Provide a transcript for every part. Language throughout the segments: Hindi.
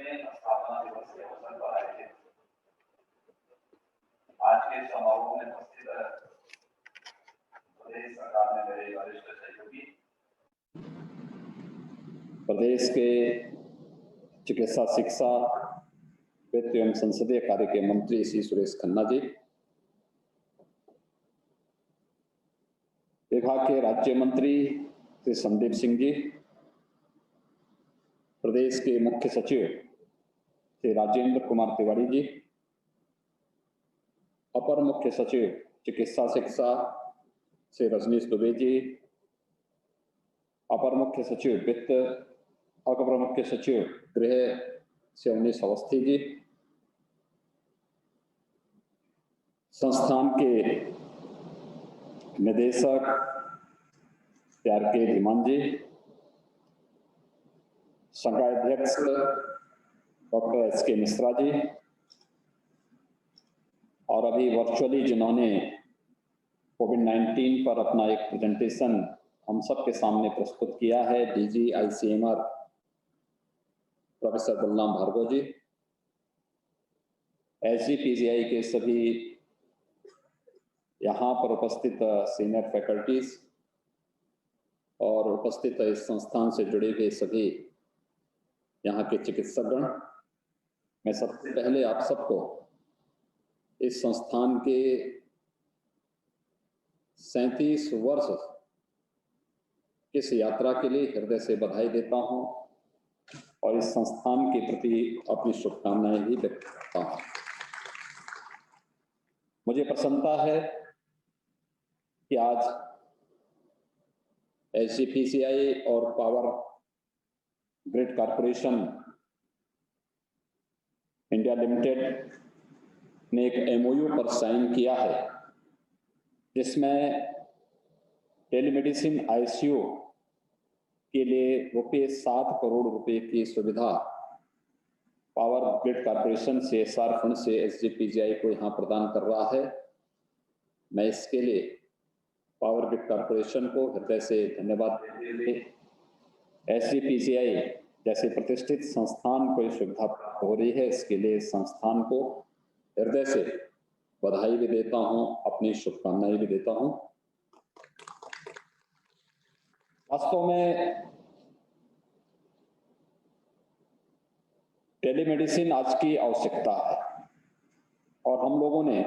में स्थापना दिवस के अवसर पर आयोजित आज के समारोह में उपस्थित प्रदेश सरकार में मेरे वरिष्ठ सहयोगी, प्रदेश के चिकित्सा शिक्षा वित्त एवं संसदीय कार्य के मंत्री श्री सुरेश खन्ना जी, विभाग के राज्य मंत्री श्री संदीप सिंह जी, प्रदेश के मुख्य सचिव श्री राजेंद्र कुमार तिवारी जी, अपर मुख्य सचिव चिकित्सा शिक्षा श्री रजनीश दुबे जी, अपर मुख्य सचिव वित्त, अपर मुख्य सचिव गृह श्री अवनीश अवस्थी जी, संस्थान के निदेशक प्यार के धीमान जी, संकाय अध्यक्ष डॉक्टर एस.के. मिश्रा जी, और अभी वर्चुअली जिन्होंने कोविड-19 पर अपना एक प्रेजेंटेशन हम सब के सामने प्रस्तुत किया है, DG ICMR professor Balram Bhargava ji, SGPGI के सभी यहाँ पर उपस्थित सीनियर फैकल्टीज और उपस्थित इस संस्थान से जुड़े हुए सभी यहाँ के चिकित्सकगण, मैं सबसे पहले आप सबको इस संस्थान के 37 वर्ष इस यात्रा के लिए हृदय से बधाई देता हूँ और इस संस्थान के प्रति अपनी शुभकामनाएं भी व्यक्त करता हूँ। मुझे प्रसन्नता है कि आज एसजीपीसीआई और power grid corporation India limited ने एक एमओयू पर साइन किया है, जिसमें टेलीमेडिसिन आईसीयू के लिए 7 करोड़ रुपए की सुविधा power grid corporation CSR fund से एसजीपीजीआई को यहाँ प्रदान कर रहा है। मैं इसके लिए पावर ग्रिड कॉर्पोरेशन को हृदय से धन्यवाद देते हुए एसजीपीजीआई जैसे प्रतिष्ठित संस्थान को यह सुविधा प्राप्त हो रही है, इसके लिए संस्थान को हृदय से बधाई भी देता हूं, अपनी शुभकामनाएं भी देता हूं। वास्तव में टेलीमेडिसिन आज की आवश्यकता है और हम लोगों ने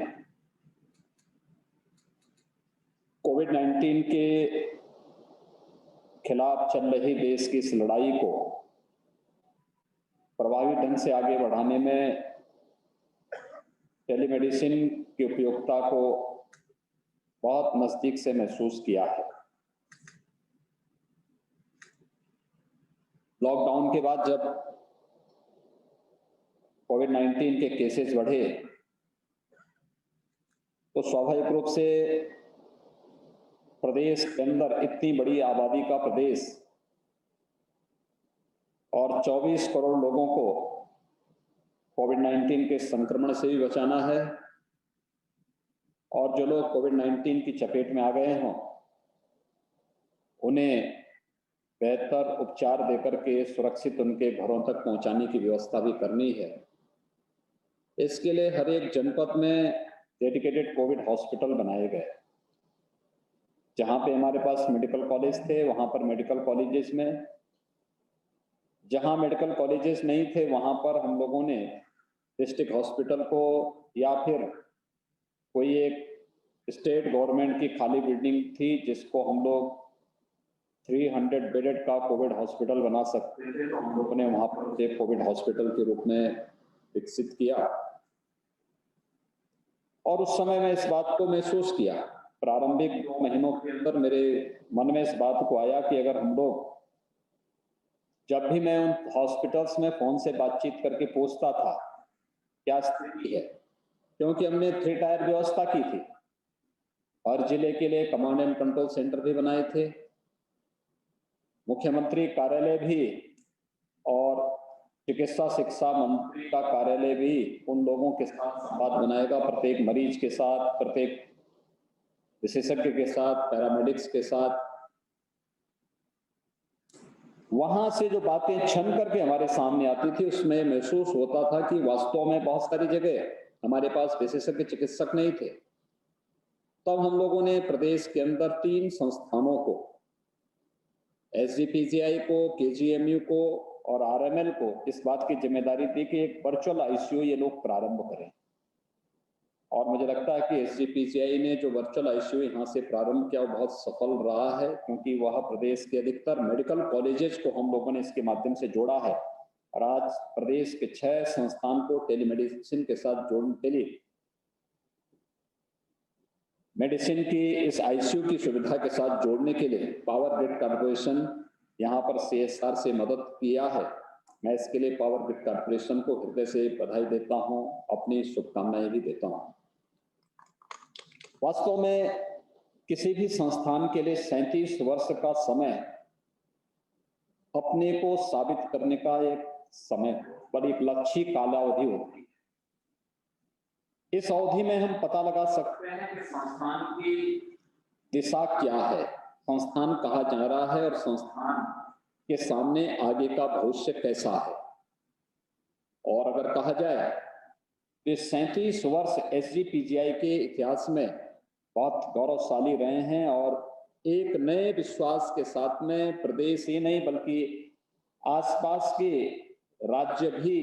कोविड-19 के खिलाफ चल रही देश की इस लड़ाई को प्रभावी ढंग से आगे बढ़ाने में टेलीमेडिसिन की उपयोगिता को बहुत नजदीक से महसूस किया है। लॉकडाउन के बाद जब कोविड-19 के केसेस बढ़े तो स्वाभाविक रूप से प्रदेश के अंदर इतनी बड़ी आबादी का प्रदेश और 24 करोड़ लोगों को कोविड-19 के संक्रमण से भी बचाना है और जो लोग कोविड-19 की चपेट में आ गए हों उन्हें बेहतर उपचार देकर के सुरक्षित उनके घरों तक पहुंचाने की व्यवस्था भी करनी है। इसके लिए हर एक जनपद में डेडिकेटेड कोविड हॉस्पिटल बनाए गए। जहां पे हमारे पास मेडिकल कॉलेज थे वहां पर मेडिकल कॉलेजेस में, जहां मेडिकल कॉलेजेस नहीं थे वहां पर हम लोगों ने डिस्ट्रिक्ट हॉस्पिटल को या फिर कोई एक स्टेट गवर्नमेंट की खाली बिल्डिंग थी जिसको हम लोग 300 बेडेड का कोविड हॉस्पिटल बना सकते थे, तो हम लोगों ने वहां पर एक कोविड हॉस्पिटल के रूप में विकसित किया। और उस समय मैं इस बात को महसूस किया, प्रारंभिक 2 महीनों के अंदर मेरे मन में इस बात को आया कि अगर हम लोग, जब भी मैं उन हॉस्पिटल्स में फोन से बातचीत करके पूछता था क्या स्थिति है, क्योंकि हमने 3 टायर व्यवस्था की थी, हर जिले के लिए कमांड एंड कंट्रोल सेंटर भी बनाए थे, मुख्यमंत्री कार्यालय भी और चिकित्सा शिक्षा मंत्री का कार्यालय भी उन लोगों के साथ संवाद बनाएगा, प्रत्येक मरीज के साथ, प्रत्येक विशेषज्ञ के साथ, पैरामेडिक्स के साथ वहां से जो बातें छन करके हमारे सामने आती थी उसमें महसूस होता था कि वास्तव में बहुत सारी जगह हमारे पास विशेषज्ञ चिकित्सक नहीं थे। तब हम लोगों ने प्रदेश के अंदर 3 संस्थानों को, एसजीपीजीआई को, केजीएमयू को और आरएमएल को इस बात की जिम्मेदारी दी कि एक वर्चुअल आईसीयू ये लोग प्रारंभ करें। और मुझे लगता है कि एसजीपीजीआई ने जो वर्चुअल आईसीयू यहाँ से प्रारंभ किया वो बहुत सफल रहा है, क्योंकि वह प्रदेश के अधिकतर मेडिकल कॉलेजेस को हम लोगों ने इसके माध्यम से जोड़ा है। और आज प्रदेश के 6 संस्थान को टेलीमेडिसिन के साथ जोड़ने के लिए मेडिसिन की इस आईसीयू की सुविधा के साथ जोड़ने के लिए पावर ग्रिड कॉर्पोरेशन यहाँ पर सीएसआर से मदद किया है। मैं इसके लिए पावर ग्रिड कॉर्पोरेशन को हृदय से बधाई देता हूँ, अपनी शुभकामनाएं भी देता हूँ। वास्तव में किसी भी संस्थान के लिए 37 वर्ष का समय अपने को साबित करने का एक समय पर एक लक्ष्य कालावधि होती है। इस अवधि में हम पता लगा सकते हैं कि संस्थान की दिशा क्या है, संस्थान कहाँ जा रहा है और संस्थान के सामने आगे का भविष्य कैसा है। और अगर कहा जाए कि 37 वर्ष एसजीपीजीआई के इतिहास में बहुत गौरवशाली रहे हैं और एक नए विश्वास के साथ में प्रदेश ही नहीं बल्कि आसपास के राज्य भी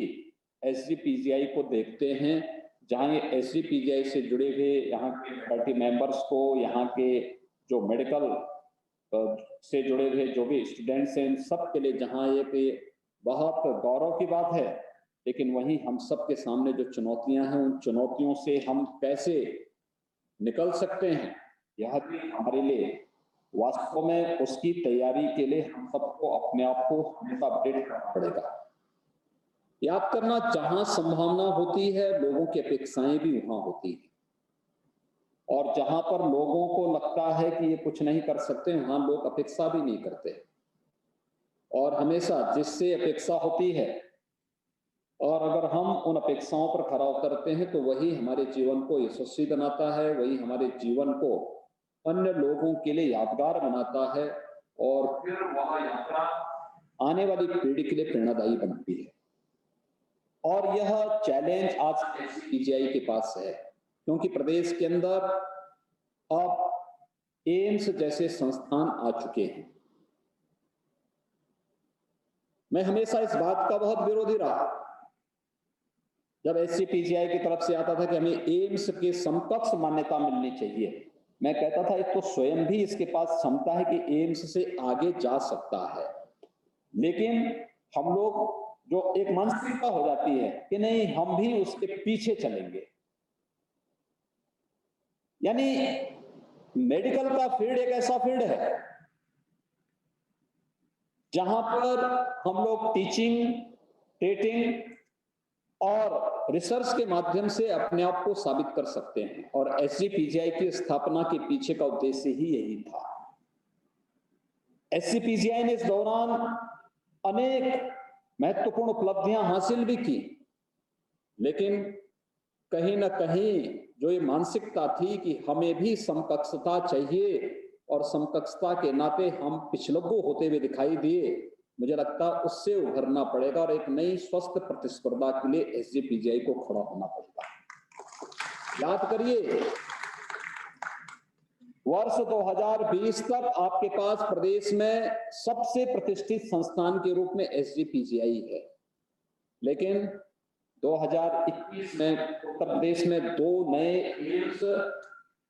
एसजीपीजीआई को देखते हैं, जहां एसजीपीजीआई से जुड़े हुए यहाँ के फैकल्टी मेंबर्स को, यहाँ के जो मेडिकल से जुड़े हुए जो भी स्टूडेंट्स हैं, सब के लिए जहां एक बहुत गौरव की बात है। लेकिन वहीं हम सब के सामने जो चुनौतियां हैं, उन चुनौतियों से हम कैसे निकल सकते हैं, यह भी हमारे लिए वास्तव में उसकी तैयारी के लिए हम सबको अपने आप को हमेशा अपडेट करना पड़ेगा। याद करना, जहां संभावना होती है लोगों की अपेक्षाएं भी वहां होती है, और जहां पर लोगों को लगता है कि ये कुछ नहीं कर सकते, वहां लोग अपेक्षा भी नहीं करते। और हमेशा जिससे अपेक्षा होती है और अगर हम उन अपेक्षाओं पर खरा उतरते हैं तो वही हमारे जीवन को यशस्वी बनाता है, वही हमारे जीवन को अन्य लोगों के लिए यादगार बनाता है और फिर वह यात्रा आने वाली पीढ़ी के लिए प्रेरणादायी बनती है। और यह चैलेंज आज एसजीपीजीआई के पास है, क्योंकि प्रदेश के अंदर अब एम्स जैसे संस्थान आ चुके हैं। मैं हमेशा इस बात का बहुत विरोधी रहा जब एसजीपीजीआई की तरफ से आता था कि हमें एम्स के समकक्ष मान्यता मिलनी चाहिए। मैं कहता था एक तो स्वयं भी इसके पास क्षमता है कि एम्स से आगे जा सकता है, लेकिन हम लोग जो एक मानसिकता हो जाती है कि नहीं हम भी उसके पीछे चलेंगे। यानी मेडिकल का फील्ड एक ऐसा फील्ड है जहां पर हम लोग टीचिंग, ट्रीटिंग और रिसर्च के माध्यम से अपने आप को साबित कर सकते हैं, और एसजीपीजीआई की स्थापना के पीछे का उद्देश्य ही यही था। एसजीपीजीआई ने इस दौरान अनेक महत्वपूर्ण उपलब्धियां हासिल भी की, लेकिन कहीं ना कहीं जो ये मानसिकता थी कि हमें भी समकक्षता चाहिए और समकक्षता के नाते हम पिछलग्गू होते हुए दिखाई दिए, मुझे लगता है उससे उभरना पड़ेगा और एक नई स्वस्थ प्रतिस्पर्धा के लिए एसजीपीजीआई को खड़ा होना पड़ेगा। याद करिए, वर्ष 2020 तक आपके पास प्रदेश में सबसे प्रतिष्ठित संस्थान के रूप में एसजीपीजीआई है, लेकिन 2021 में उत्तर प्रदेश में 2 नए एम्स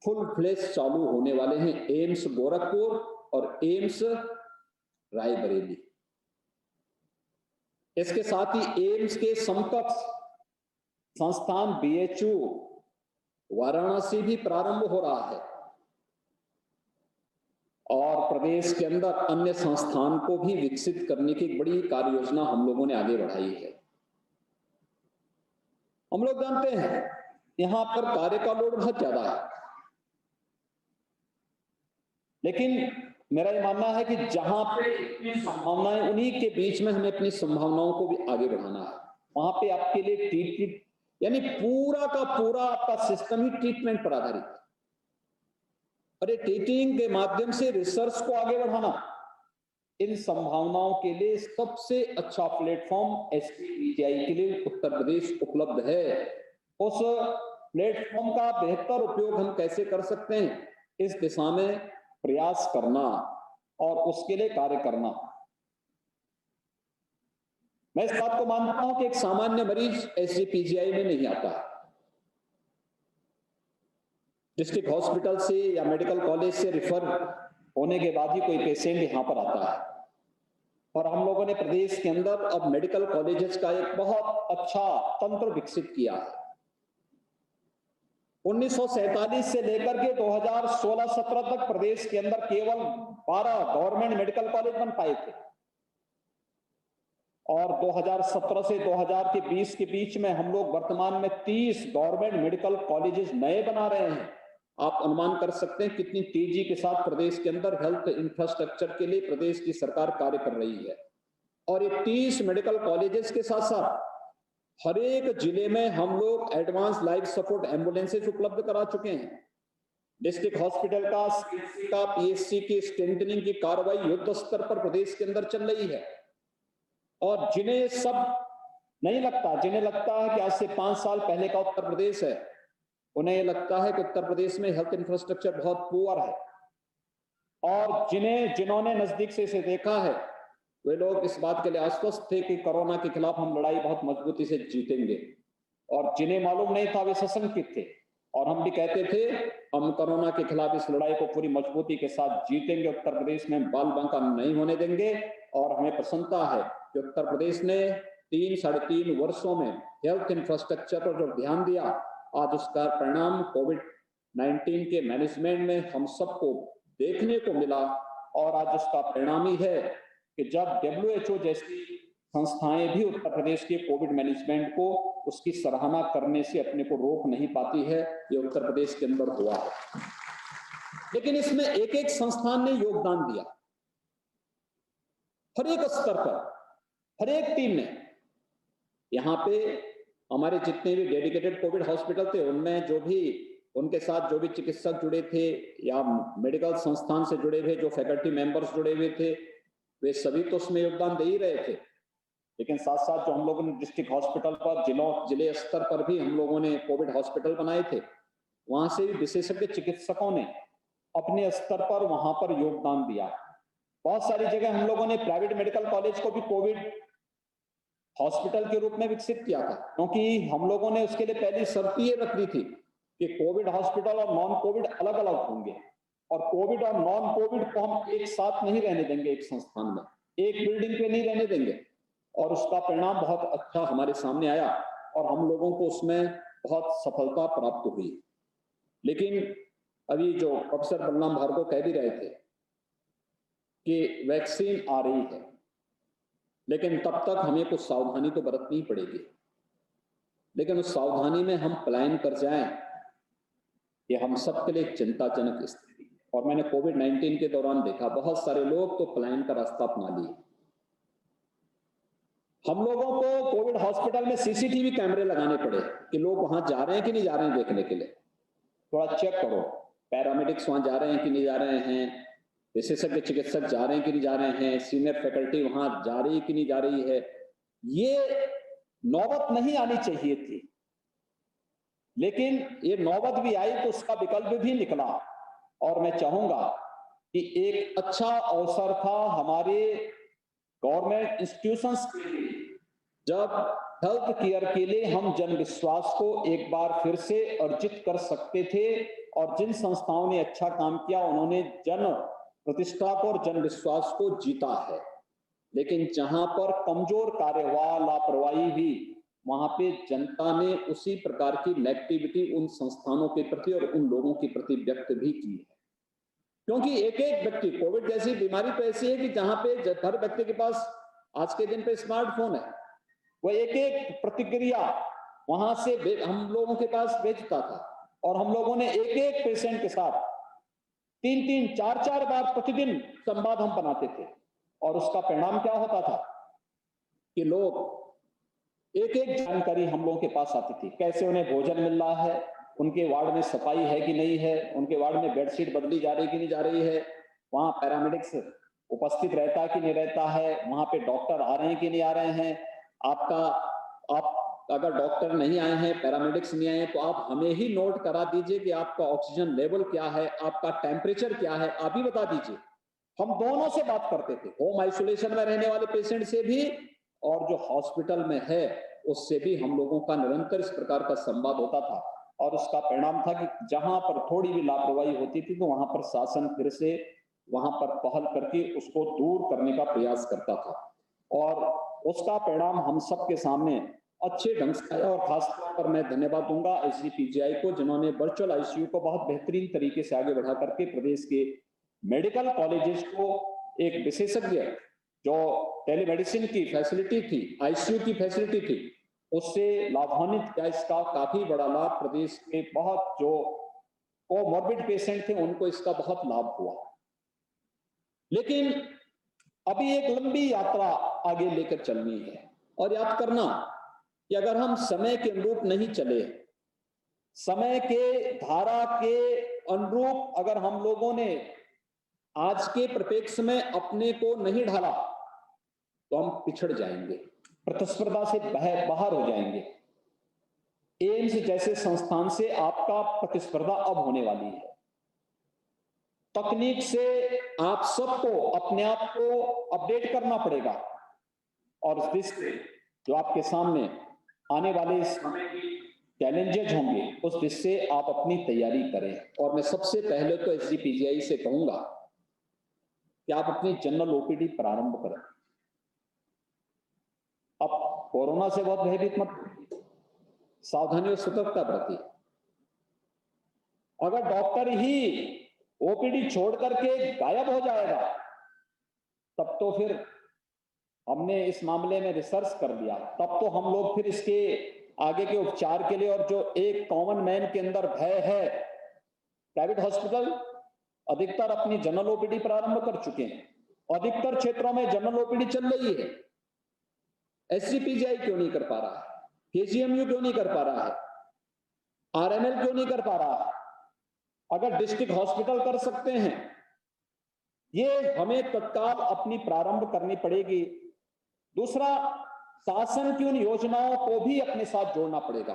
फुल फ्लेश चालू होने वाले हैं, एम्स गोरखपुर और एम्स रायबरेली। इसके साथ ही एम्स के समकक्ष संस्थान बीएचयू वाराणसी भी प्रारंभ हो रहा है, और प्रदेश के अंदर अन्य संस्थान को भी विकसित करने की बड़ी कार्य योजना हम लोगों ने आगे बढ़ाई है। हम लोग जानते हैं यहां पर कार्य का लोड बहुत ज्यादा है, लेकिन मेरा ये मानना है कि जहां पे इतनी संभावनाएं, उन्हीं के बीच में हमें अपनी संभावनाओं को भी आगे बढ़ाना है। वहां पे आपके लिए ट्रीटमेंट, यानी पूरा का पूरा आपका सिस्टम ही ट्रीटमेंट पर आधारित है, और ये ट्रीटिंग के माध्यम से रिसर्च को आगे बढ़ाना, इन संभावनाओं के लिए सबसे अच्छा प्लेटफॉर्म एसपीजीआई के लिए उत्तर प्रदेश उपलब्ध है। उस प्लेटफॉर्म का बेहतर उपयोग हम कैसे कर सकते हैं, इस दिशा में प्रयास करना और उसके लिए कार्य करना। मैं इस बात को मानता हूं कि एक सामान्य मरीज एसजीपीजीआई में नहीं आता है। डिस्ट्रिक्ट हॉस्पिटल से या मेडिकल कॉलेज से रिफर होने के बाद ही कोई पेशेंट यहां पर आता है। और हम लोगों ने प्रदेश के अंदर अब मेडिकल कॉलेजेस का एक बहुत अच्छा तंत्र विकसित किया है। 1947 से लेकर के 2016-17 तक प्रदेश के अंदर केवल 12 गवर्नमेंट मेडिकल कॉलेज बन पाए थे और 2017 से 2020 के बीच में हम लोग वर्तमान में 30 गवर्नमेंट मेडिकल कॉलेजेस नए बना रहे हैं। आप अनुमान कर सकते हैं कितनी तेजी के साथ प्रदेश के अंदर हेल्थ इंफ्रास्ट्रक्चर के लिए प्रदेश की सरकार कार्य कर रही है। और ये 30 मेडिकल कॉलेजेस के साथ साथ हर एक जिले में हम लोग एडवांस लाइफ सपोर्ट एम्बुलेंसेस उपलब्ध करा चुके हैं। डिस्ट्रिक्ट हॉस्पिटल का, सीएचसी का, पीएचसी की स्ट्रेंथनिंग की कार्रवाई युद्ध स्तर पर प्रदेश के अंदर चल रही है। और जिन्हें सब नहीं लगता, जिन्हें लगता है कि आज से 5 साल पहले का उत्तर प्रदेश है, उन्हें ये लगता है कि उत्तर प्रदेश में हेल्थ इंफ्रास्ट्रक्चर बहुत पुअर है। और जिन्होंने नजदीक से इसे देखा है, वे लोग इस बात के लिए आश्वस्त थे कि कोरोना के खिलाफ हम लड़ाई बहुत मजबूती से जीतेंगे। और जिन्हें मालूम नहीं था वे सशंकित थे। और हम भी कहते थे हम कोरोना के खिलाफ इस लड़ाई को पूरी मजबूती के साथ जीतेंगे, उत्तर प्रदेश में बाल बांका नहीं होने देंगे। और हमें प्रसन्नता है कि उत्तर प्रदेश ने 3-3.5 वर्षों में हेल्थ इंफ्रास्ट्रक्चर पर जो ध्यान दिया, आज उसका परिणाम कोविड-19 के मैनेजमेंट में हम सबको देखने को मिला। और आज उसका परिणाम ही है कि जब WHO जैसी संस्थाएं भी उत्तर प्रदेश के कोविड मैनेजमेंट को उसकी सराहना करने से अपने को रोक नहीं पाती है, ये उत्तर प्रदेश के अंदर हुआ है। लेकिन इसमें एक एक संस्थान ने योगदान दिया, हर एक स्तर पर, हर एक टीम ने। यहाँ पे हमारे जितने भी डेडिकेटेड कोविड हॉस्पिटल थे, उनमें जो भी उनके साथ जो भी चिकित्सक जुड़े थे या मेडिकल संस्थान से जुड़े हुए जो फैकल्टी मेंबर्स जुड़े हुए थे, वे सभी तो उसमें योगदान दे ही रहे थे। लेकिन साथ साथ जो हम लोगों ने डिस्ट्रिक्ट हॉस्पिटल पर, जिले स्तर पर भी हम लोगों ने कोविड हॉस्पिटल बनाए थे, वहां से भी विशेषज्ञ चिकित्सकों ने अपने स्तर पर वहां पर योगदान दिया। बहुत सारी जगह हम लोगों ने प्राइवेट मेडिकल कॉलेज को भी कोविड हॉस्पिटल के रूप में विकसित किया था, क्योंकि हम लोगों ने उसके लिए पहली शर्त ये रख दी थी कि कोविड हॉस्पिटल और नॉन कोविड अलग अलग होंगे और कोविड और नॉन कोविड को हम एक साथ नहीं रहने देंगे, एक संस्थान में, एक बिल्डिंग पे नहीं रहने देंगे। और उसका परिणाम बहुत अच्छा हमारे सामने आया और हम लोगों को उसमें बहुत सफलता प्राप्त हुई। लेकिन अभी जो प्रोफेसर बलराम भार्गव कह भी रहे थे कि वैक्सीन आ रही है, लेकिन तब तक हमें कुछ सावधानी तो बरतनी पड़ेगी। लेकिन उस सावधानी में हम पलायन कर जाएं, ये हम सबके लिए चिंताजनक स्थिति है। और मैंने कोविड-19 के दौरान देखा बहुत सारे लोग तो पलायन का रास्ता अपना लिए। हम लोगों को कोविड हॉस्पिटल में सीसीटीवी कैमरे लगाने पड़े कि लोग वहां जा रहे हैं कि नहीं जा रहे हैं देखने के लिए। थोड़ा चेक करो, पैरामेडिक्स वहां जा रहे हैं कि नहीं जा रहे हैं, विशेषज्ञ चिकित्सक जा रहे हैं कि नहीं जा रहे हैं, सीनियर फैकल्टी वहां जा रही है कि नहीं जा रही है। ये नौबत नहीं आनी चाहिए थी, लेकिन ये नौबत भी आई तो उसका विकल्प भी निकला। और मैं चाहूंगा कि एक अच्छा अवसर था हमारे गवर्नमेंट इंस्टीट्यूशंस के लिए, जब हेल्थ केयर के लिए हम जन विश्वास को एक बार फिर से अर्जित कर सकते थे। और जिन संस्थाओं ने अच्छा काम किया उन्होंने जन प्रतिष्ठा को और जन विश्वास को जीता है। लेकिन जहां पर कमजोर कार्य हुआ, लापरवाही हुई, वहां पे जनता ने उसी प्रकार की नेगेटिविटी उन संस्थानों के प्रति और उन लोगों के प्रति व्यक्त भी की है। क्योंकि एक एक व्यक्ति, कोविड जैसी बीमारी तो ऐसी है कि जहां पे हर व्यक्ति के पास आज के दिन पे स्मार्टफोन है, वो एक एक प्रतिक्रिया वहां से हम लोगों के पास भेजता था। और हम लोगों ने एक एक पेशेंट के साथ 3-3, 4-4 बार प्रतिदिन संवाद हम बनाते थे। और उसका परिणाम क्या होता था कि लोग एक एक जानकारी हम लोगों के पास आती थी, कैसे उन्हें भोजन मिल रहा है, उनके वार्ड में सफाई है कि नहीं है, उनके वार्ड में बेडशीट बदली जा रही कि नहीं जा रही है, वहां पैरामेडिक्स उपस्थित रहता है कि नहीं रहता है, वहां पे डॉक्टर आ रहे हैं कि नहीं आ रहे हैं, आप अगर डॉक्टर नहीं आए हैं, पैरामेडिक्स नहीं आए हैं, तो आप हमें ही नोट करा दीजिए कि आपका ऑक्सीजन लेवल क्या है, आपका टेम्परेचर क्या है, आप ही बता दीजिए। हम दोनों से बात करते थे, होम आइसोलेशन में रहने वाले पेशेंट से भी और जो हॉस्पिटल में है उससे भी हम लोगों का निरंतर इस प्रकार का संवाद होता था। और उसका परिणाम था कि जहां पर थोड़ी भी लापरवाही होती थी तो वहां पर शासन फिर से वहां पर पहल करके उसको दूर करने का प्रयास करता था, और उसका परिणाम हम सबके सामने अच्छे ढंग से आया। और खासतौर पर मैं धन्यवाद दूंगा एसजीपीजीआई को, जिन्होंने वर्चुअल आईसीयू को बहुत बेहतरीन तरीके से आगे बढ़ा करके प्रदेश के मेडिकल कॉलेजेस को एक विशेषज्ञ जो टेलीमेडिसिन की फैसिलिटी थी, आईसीयू की फैसिलिटी थी, उससे लाभान्वित किया। इसका काफी बड़ा लाभ प्रदेश के बहुत जो कोमॉर्बिड पेशेंट थे उनको इसका बहुत लाभ हुआ। लेकिन अभी एक लंबी यात्रा आगे लेकर चलनी है, और याद करना कि अगर हम समय के अनुरूप नहीं चले, समय के धारा के अनुरूप अगर हम लोगों ने आज के परिप्रेक्ष्य में अपने को नहीं ढाला, तो हम पिछड़ जाएंगे, प्रतिस्पर्धा से बाहर हो जाएंगे। एम्स जैसे संस्थान से आपका प्रतिस्पर्धा अब होने वाली है। तकनीक से आप सबको अपने आप को अपडेट करना पड़ेगा, और इस दृष्टि जो आपके सामने आने वाले समय की चैलेंजेस होंगे उस दृष्टि से आप अपनी तैयारी करें। और मैं सबसे पहले तो एसजीपीजीआई से कहूंगा कि आप अपनी जनरल ओपीडी प्रारंभ करें। अब कोरोना से बहुत भयभीत मत, सावधानी और सतर्कता बरतिए। अगर डॉक्टर ही ओपीडी छोड़ करके गायब हो जाएगा, तब तो फिर हमने इस मामले में रिसर्च कर दिया, तब तो हम लोग फिर इसके आगे के उपचार के लिए, और जो एक कॉमन मैन के अंदर भय है, प्राइवेट हॉस्पिटल अधिकतर अपनी जनरल ओपीडी प्रारंभ कर चुके हैं, अधिकतर क्षेत्रों में जनरल ओपीडी चल रही है। एसजीपीजीआई क्यों नहीं कर पा रहा है? केजीएमयू क्यों नहीं कर पा रहा है? आरएमएल क्यों नहीं कर पा रहा है? अगर डिस्ट्रिक्ट हॉस्पिटल कर सकते हैं, ये हमें तत्काल अपनी प्रारंभ करनी पड़ेगी। दूसरा, शासन की उन योजनाओं को भी अपने साथ जोड़ना पड़ेगा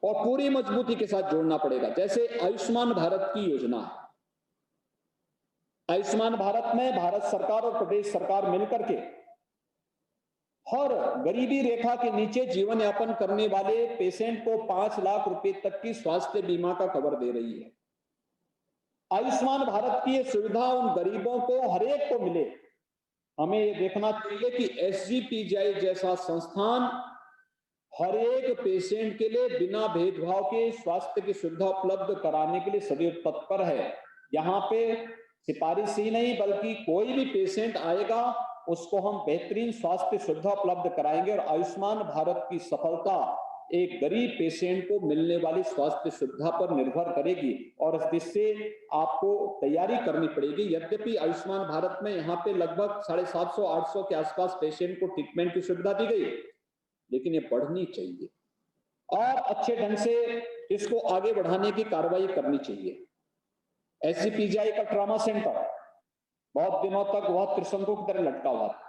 और पूरी मजबूती के साथ जोड़ना पड़ेगा। जैसे आयुष्मान भारत की योजना है, आयुष्मान भारत में भारत सरकार और प्रदेश सरकार मिलकर के हर गरीबी रेखा के नीचे जीवन यापन करने वाले पेशेंट को 5 लाख रुपए तक की स्वास्थ्य बीमा का कवर दे रही है। आयुष्मान भारत की ये सुविधा उन गरीबों को हर एक को मिले। हमें ये देखना चाहिए कि एसजीपीजीआई जैसा संस्थान हर एक पेशेंट के लिए बिना भेदभाव के स्वास्थ्य की सुविधा उपलब्ध कराने के लिए सदैव तत्पर है। यहाँ पे सिफारिश ही नहीं, बल्कि कोई भी पेशेंट आएगा उसको हम बेहतरीन स्वास्थ्य सुविधा उपलब्ध कराएंगे। और आयुष्मान भारत की सफलता एक गरीब पेशेंट को मिलने वाली स्वास्थ्य सुविधा पर निर्भर करेगी, और इस दृष्टि से आपको तैयारी करनी पड़ेगी। यद्यपि आयुष्मान भारत में यहाँ पे लगभग 750-800 के आसपास पेशेंट को ट्रीटमेंट की सुविधा दी गई, लेकिन ये बढ़नी चाहिए और अच्छे ढंग से इसको आगे बढ़ाने की कार्रवाई करनी चाहिए। एसजीपीजीआई का ट्रॉमा सेंटर बहुत दिनों तक बहुत त्रिशंकु की तरह लटका हुआ था।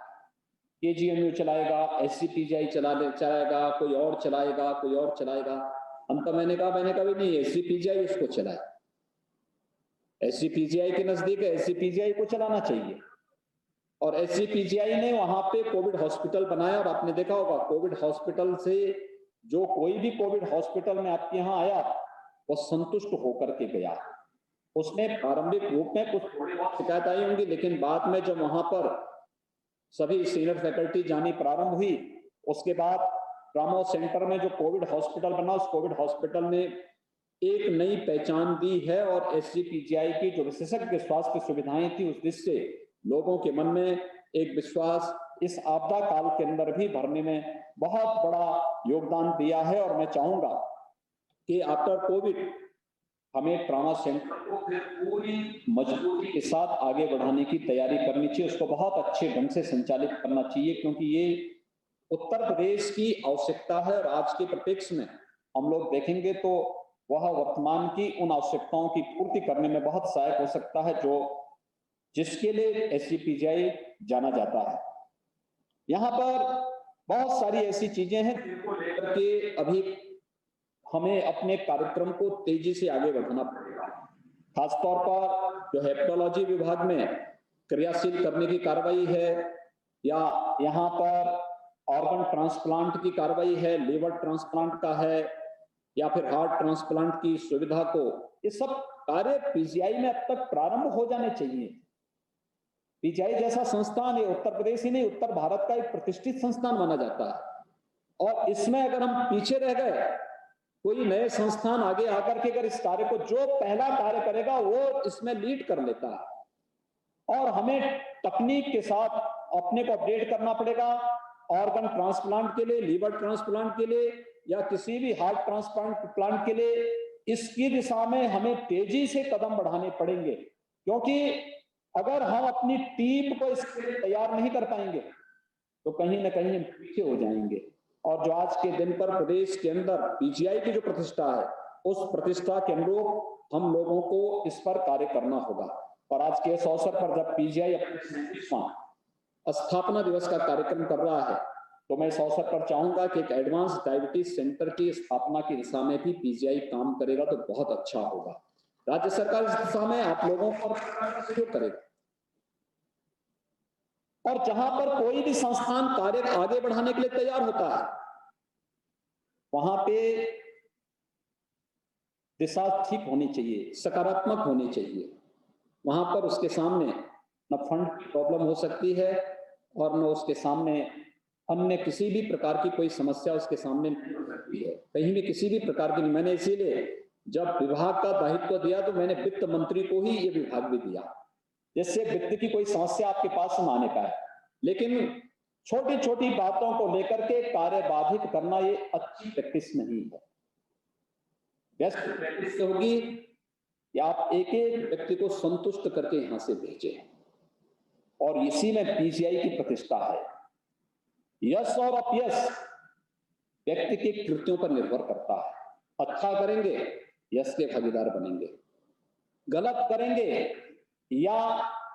केजीएमयू चलाएगा, एसजीपीजीआई चलाएगा, कोई और चलाएगा, कोई और चलाएगा। अंत मैंने कहा भी नहीं, एसजीपीजीआई इसको चलाए। एसजीपीजीआई के नजदीक एसजीपीजीआई को चलाना चाहिए। और एसजीपीजीआई ने वहां पे कोविड हॉस्पिटल बनाया, और आपने देखा होगा कोविड हॉस्पिटल से जो कोई भी कोविड हॉस्पिटल में आपके यहाँ आया वो संतुष्ट होकर के गया। उसने प्रारंभिक रूप में कुछ थोड़ी बहुत शिकायत आई होंगी, लेकिन बाद में जब वहां पर सभी सीनियर फैकल्टी जानी प्रारंभ हुई, उसके बाद ट्रॉमा सेंटर में जो कोविड हॉस्पिटल बना, उस कोविड हॉस्पिटल ने एक नई पहचान दी है। और एसजीपीजीआई की जो विशेषज्ञ स्वास्थ्य सुविधाएं थी, उस दृष्टि से लोगों के मन में एक विश्वास इस आपदा काल के अंदर भी भरने में बहुत बड़ा योगदान दिया है। और मैं चाहूंगा कि आफ्टर कोविड हमें ट्रॉमा सेंटर को फिर पूरी मजबूती के साथ आगे बढ़ाने की तैयारी करनी चाहिए, उसको बहुत अच्छे ढंग से संचालित करना चाहिए, क्योंकि ये उत्तर प्रदेश की आवश्यकता है। और आज के परिप्रेक्ष्य में हम लोग देखेंगे तो वह वर्तमान की उन आवश्यकताओं की पूर्ति करने में बहुत सहायक हो सकता है, जो जिसके लिए SCPGI जाना जाता है। यहाँ पर बहुत सारी ऐसी चीजें हैं जिनको लेकर के अभी हमें अपने कार्यक्रम को तेजी से आगे बढ़ाना पड़ेगा। खासतौर पर जो हेपेटोलॉजी विभाग में क्रियाशील करने की कार्रवाई है, या यहाँ पर ऑर्गन ट्रांसप्लांट की कार्रवाई है, लीवर ट्रांसप्लांट का है, या फिर हार्ट ट्रांसप्लांट की सुविधा को, ये सब कार्य PGI में अब तक प्रारंभ हो जाने चाहिए। PGI जैसा संस्थान ये उत्तर प्रदेश ही नहीं, उत्तर भारत का एक प्रतिष्ठित संस्थान माना जाता है, और इसमें अगर हम पीछे रह गए, कोई नए संस्थान आगे आकर के अगर इस कार्य को, जो पहला कार्य करेगा वो इसमें लीड कर लेता है, और हमें तकनीक के साथ अपने को अपडेट करना पड़ेगा। ऑर्गन ट्रांसप्लांट के लिए, लीवर ट्रांसप्लांट के लिए, या किसी भी हार्ट ट्रांसप्लांट के लिए, इसकी दिशा में हमें तेजी से कदम बढ़ाने पड़ेंगे, क्योंकि अगर हम अपनी टीम को इसके लिए तैयार नहीं कर पाएंगे तो कहीं ना कहीं हम पीछे हो जाएंगे। और जो आज के दिन पर प्रदेश के अंदर PGI की जो प्रतिष्ठा है, उस प्रतिष्ठा के अनुरूप हम लोगों को इस पर कार्य करना होगा। और आज के इस अवसर पर जब PGI अपने 37वां स्थापना दिवस का कार्यक्रम कर रहा है, तो मैं इस अवसर पर चाहूंगा कि एक एडवांस डायबिटीज सेंटर की स्थापना की दिशा में भी PGI काम करेगा तो बहुत अच्छा होगा। राज्य सरकार इस दिशा में आप लोगों को सहयोग करेगा, और जहां पर कोई भी संस्थान कार्य आगे बढ़ाने के लिए तैयार होता है, वहां पे दिशा ठीक होनी चाहिए, सकारात्मक होनी चाहिए। वहां पर उसके सामने न फंड की प्रॉब्लम हो सकती है, और न उसके सामने अन्य किसी भी प्रकार की कोई समस्या उसके सामने नहीं हो सकती है, कहीं भी किसी भी प्रकार की। मैंने इसीलिए जब विभाग का दायित्व दिया तो मैंने वित्त मंत्री को ही ये विभाग भी दिया, जिससे वित्त की कोई समस्या आपके पास न आने पाए। लेकिन छोटी छोटी बातों को लेकर के कार्य बाधित करना ये अच्छी प्रैक्टिस नहीं है। बेस्ट प्रैक्टिस होगी कि आप एक एक व्यक्ति को संतुष्ट करके यहां से भेजें, और इसी में PGI की प्रतिष्ठा है। यश और अपयश व्यक्ति के कृत्यों पर निर्भर करता है। अच्छा करेंगे, यश के भागीदार बनेंगे, गलत करेंगे या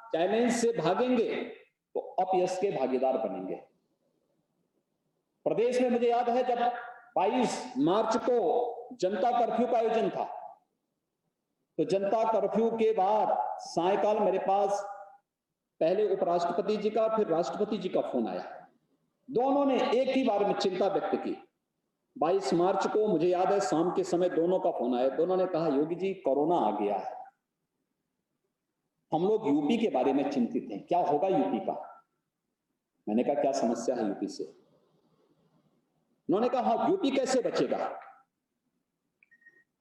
चैलेंज से भागेंगे तो अपयश के भागीदार बनेंगे। प्रदेश में मुझे याद है जब 22 मार्च को जनता कर्फ्यू का आयोजन था, तो जनता कर्फ्यू के बाद सायकाल मेरे पास पहले उपराष्ट्रपति जी का, फिर राष्ट्रपति जी का फोन आया। दोनों ने एक ही बार में चिंता व्यक्त की। 22 मार्च को मुझे याद है शाम के समय दोनों का फोन आया। दोनों ने कहा, योगी जी कोरोना आ गया है, हम लोग यूपी के बारे में चिंतित हैं, क्या होगा यूपी का। मैंने कहा क्या समस्या है यूपी से? उन्होंने कहा हाँ, यूपी कैसे बचेगा,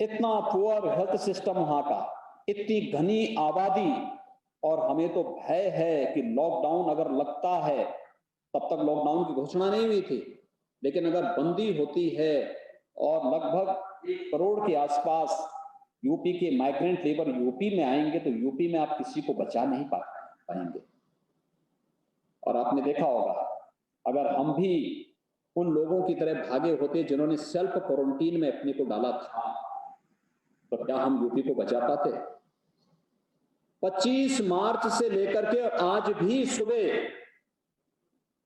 इतना पुअर हेल्थ सिस्टम वहां का, इतनी घनी आबादी, और हमें तो भय है कि लॉकडाउन अगर लगता है, तब तक लॉकडाउन की घोषणा नहीं हुई थी, लेकिन अगर बंदी होती है और लगभग 1 करोड़ के आसपास यूपी के माइग्रेंट लेबर यूपी में आएंगे, तो यूपी में आप किसी को बचा नहीं पाएंगे। और आपने देखा होगा, अगर हम भी उन लोगों की तरह भागे होते जिन्होंने सेल्फ क्वारंटीन में अपने को डाला था, तो क्या हम यूपी को बचा पाते? 25 मार्च से लेकर के आज भी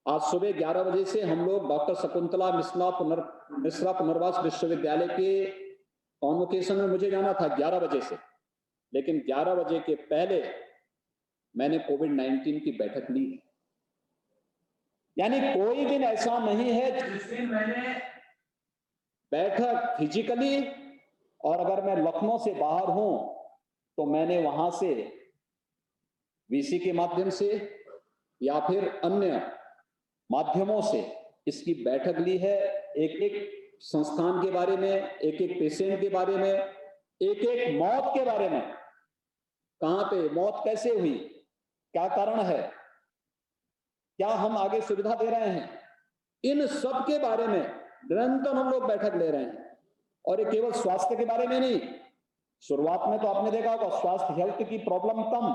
आज सुबह 11 बजे से हम लोग डॉक्टर शकुंतला मिश्रा पुनर्वास विश्वविद्यालय के कॉन्वोकेशन में मुझे जाना था 11 बजे से, लेकिन 11 बजे के पहले मैंने कोविड-19 की बैठक ली। यानी कोई दिन ऐसा नहीं है जिस दिन मैंने बैठक फिजिकली, और अगर मैं लखनऊ से बाहर हूं तो मैंने वहां से VC के माध्यम से या फिर अन्य माध्यमों से इसकी बैठक ली है। एक एक संस्थान के बारे में, एक एक पेशेंट के बारे में, एक एक मौत के बारे में, कहां पे मौत कैसे हुई, क्या कारण है, क्या हम आगे सुविधा दे रहे हैं, इन सब के बारे में निरंतर हम लोग बैठक ले रहे हैं। और ये केवल स्वास्थ्य के बारे में नहीं, शुरुआत में तो आपने देखा होगा स्वास्थ्य हेल्थ की प्रॉब्लम कम,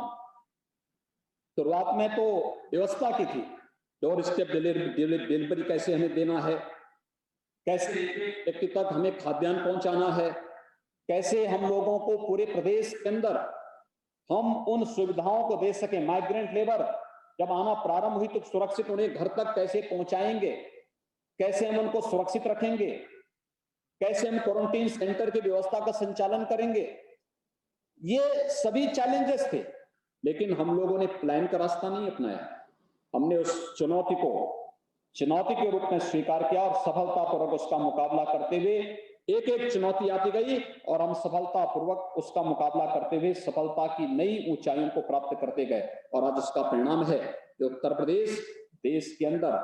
शुरुआत में तो व्यवस्था की थी, डोर स्टेप डिलीवरी कैसे हमें देना है, कैसे व्यक्ति तक हमें खाद्यान्न पहुंचाना है, कैसे हम लोगों को पूरे प्रदेश के अंदर हम उन सुविधाओं को दे सकें। माइग्रेंट लेबर जब आना प्रारंभ हुई तो सुरक्षित उन्हें घर तक कैसे पहुंचाएंगे, कैसे हम उनको सुरक्षित रखेंगे, कैसे हम क्वारंटीन सेंटर की व्यवस्था का संचालन करेंगे, ये सभी चैलेंजेस थे। लेकिन हम लोगों ने प्लान का रास्ता नहीं अपनाया। हमने उस चुनौती को चुनौती के रूप में स्वीकार किया और सफलतापूर्वक उसका मुकाबला करते हुए एक एक चुनौती आती गई और हम सफलतापूर्वक उसका मुकाबला करते हुए सफलता की नई ऊंचाइयों को प्राप्त करते गए। और आज उसका परिणाम है कि उत्तर प्रदेश देश के अंदर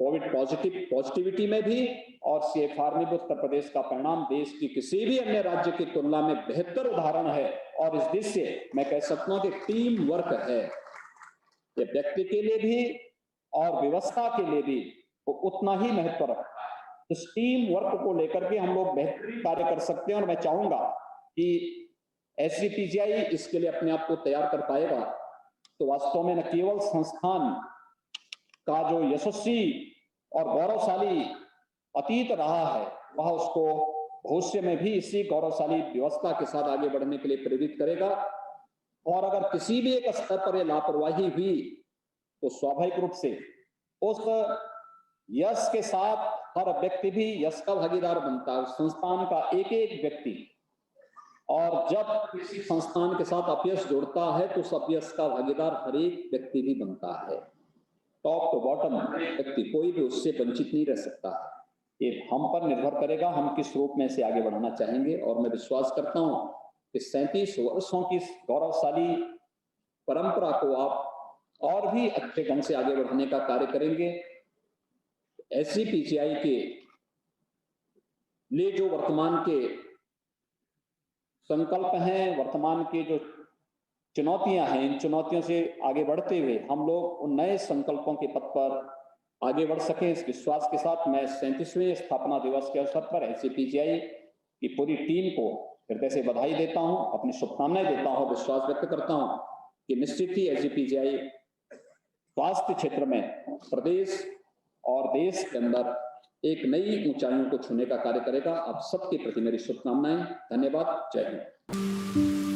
कोविड पॉजिटिविटी में भी और CFR में भी उत्तर प्रदेश का परिणाम देश की किसी भी अन्य राज्य की तुलना में बेहतर उदाहरण है। और इस दृश्य मैं कह सकता हूं कि टीम वर्क है, ये व्यक्ति के लिए भी और व्यवस्था के लिए भी उतना ही महत्व रखता है। इस टीम वर्क को लेकर के हम लोग बेहतर कार्य कर सकते हैं और मैं चाहूंगा कि SGPCI इसके लिए अपने आप को तैयार कर पाएगा तो वास्तव में न केवल संस्थान का जो यशस्वी और गौरवशाली अतीत रहा है वह उसको भविष्य में भी इसी गौरवशाली व्यवस्था के साथ आगे बढ़ने के लिए प्रेरित करेगा। और अगर किसी भी एक स्तर पर लापरवाही हुई तो स्वाभाविक रूप से उस यश के साथ हर व्यक्ति भी यश का भागीदार बनता है, संस्थान का एक एक व्यक्ति। और जब किसी संस्थान के साथ अपयश जुड़ता है तो उस अपयश का भागीदार हर एक व्यक्ति भी बनता है। टॉप टू बॉटम व्यक्ति कोई भी उससे वंचित नहीं रह सकता है। ये हम पर निर्भर करेगा हम किस रूप में से आगे बढ़ना चाहेंगे। और मैं विश्वास करता हूं कि 37 वर्षों की गौरवशाली परंपरा को आप और भी अच्छे ढंग से आगे बढ़ाने का कार्य करेंगे। SGPCI के लिए जो वर्तमान के संकल्प हैं, वर्तमान के जो चुनौतियां हैं, इन चुनौतियों से आगे बढ़ते हुए हम लोग उन नए संकल्पों के पथ पर आगे बढ़ सके। इस विश्वास के साथ मैं 37वें स्थापना दिवस के अवसर पर SGPCI की पूरी टीम को हृदय से बधाई देता हूं, अपनी शुभकामनाएं देता हूं, विश्वास व्यक्त करता हूं कि निश्चित ही SGPCI स्वास्थ्य क्षेत्र में प्रदेश और देश के अंदर एक नई ऊंचाइयों को छूने का कार्य करेगा। आप सबके प्रति मेरी शुभकामनाएं। धन्यवाद। जय हिंद।